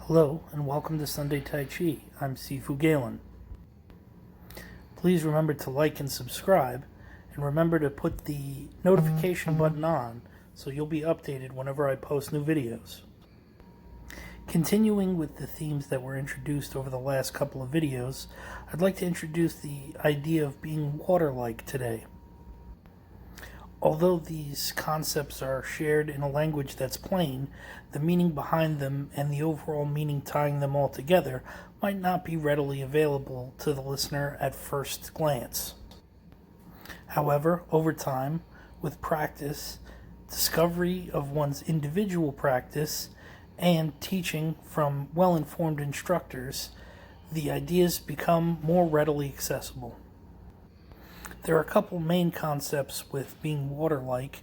Hello and welcome to Sunday Tai Chi. I'm Sifu Galen. Please remember to like and subscribe, and remember to put the notification button on so you'll be updated whenever I post new videos. Continuing with the themes that were introduced over the last couple of videos, I'd like to introduce the idea of being water-like today. Although these concepts are shared in a language that's plain, the meaning behind them and the overall meaning tying them all together might not be readily available to the listener at first glance. However, over time, with practice, discovery of one's individual practice, and teaching from well-informed instructors, the ideas become more readily accessible. There are a couple main concepts with being water-like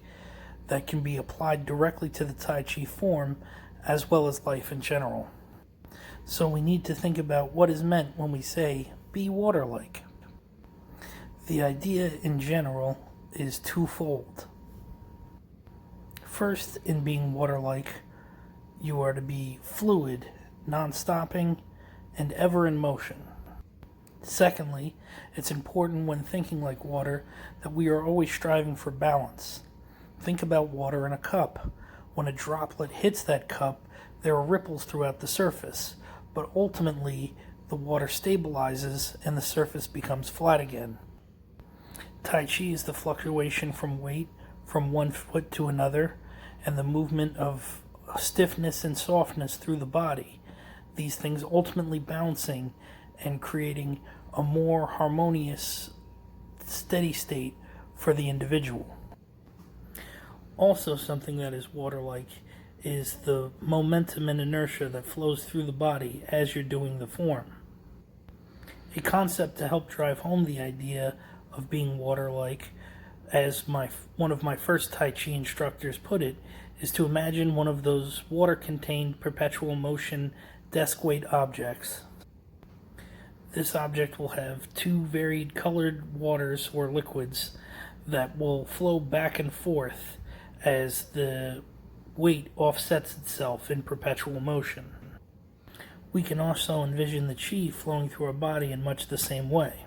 that can be applied directly to the Tai Chi form as well as life in general. So we need to think about what is meant when we say, be water-like. The idea in general is twofold. First, in being water-like, you are to be fluid, non-stopping, and ever in motion. Secondly, it's important when thinking like water that we are always striving for balance. Think about water in a cup. When a droplet hits that cup, there are ripples throughout the surface, but ultimately the water stabilizes and the surface becomes flat again. Tai Chi is the fluctuation from weight from one foot to another and the movement of stiffness and softness through the body. These things ultimately balancing and creating a more harmonious, steady state for the individual. Also, something that is water-like is the momentum and inertia that flows through the body as you're doing the form. A concept to help drive home the idea of being water-like, as one of my first Tai Chi instructors put it, is to imagine one of those water-contained perpetual motion desk weight objects. This object will have two varied colored waters or liquids that will flow back and forth as the weight offsets itself in perpetual motion. We can also envision the chi flowing through our body in much the same way.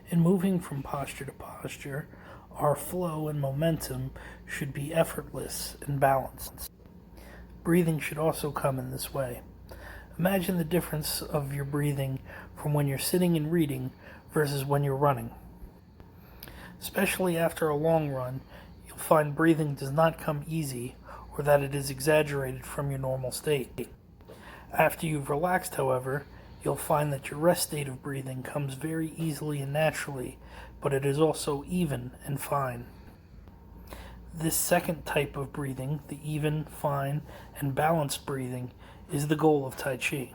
In moving from posture to posture, our flow and momentum should be effortless and balanced. Breathing should also come in this way. Imagine the difference of your breathing from when you're sitting and reading versus when you're running. Especially after a long run, you'll find breathing does not come easy or that it is exaggerated from your normal state. After you've relaxed, however, you'll find that your rest state of breathing comes very easily and naturally, but it is also even and fine. This second type of breathing, the even, fine, and balanced breathing, is the goal of Tai Chi.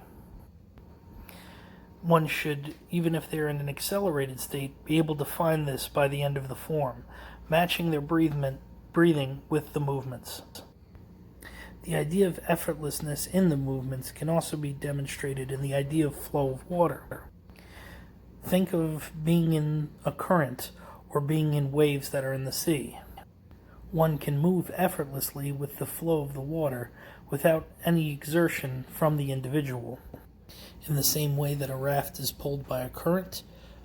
One should, even if they're in an accelerated state, be able to find this by the end of the form, matching their breathing with the movements. The idea of effortlessness in the movements can also be demonstrated in the idea of flow of water. Think of being in a current or being in waves that are in the sea. One can move effortlessly with the flow of the water without any exertion from the individual. In the same way that a raft is pulled by a current,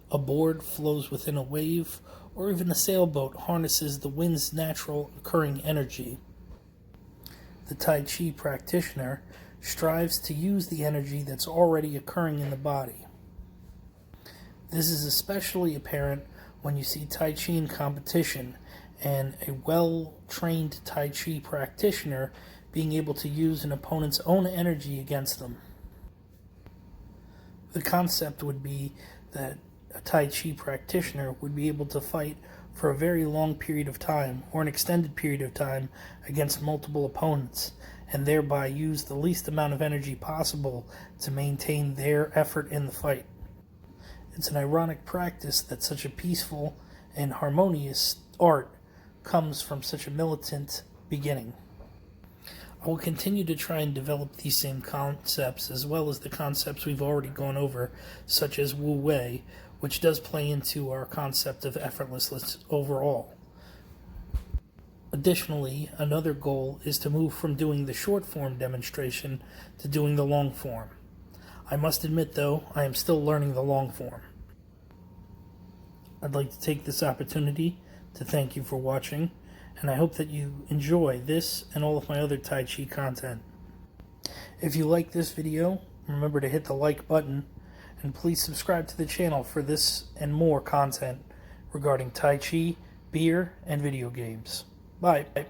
a board flows within a wave, or even a sailboat harnesses the wind's natural occurring energy. The Tai Chi practitioner strives to use the energy that's already occurring in the body. This is especially apparent when you see Tai Chi in competition and a well-trained Tai Chi practitioner being able to use an opponent's own energy against them. The concept would be that a Tai Chi practitioner would be able to fight for a very long period of time or an extended period of time against multiple opponents and thereby use the least amount of energy possible to maintain their effort in the fight. It's an ironic practice that such a peaceful and harmonious art comes from such a militant beginning. I will continue to try and develop these same concepts as well as the concepts we've already gone over, such as Wu Wei, which does play into our concept of effortlessness overall. Additionally, another goal is to move from doing the short form demonstration to doing the long form. I must admit, though, I am still learning the long form. I'd like to take this opportunity to thank you for watching, and I hope that you enjoy this and all of my other Tai Chi content. If you like this video, remember to hit the like button, and please subscribe to the channel for this and more content regarding Tai Chi, beer, and video games. Bye.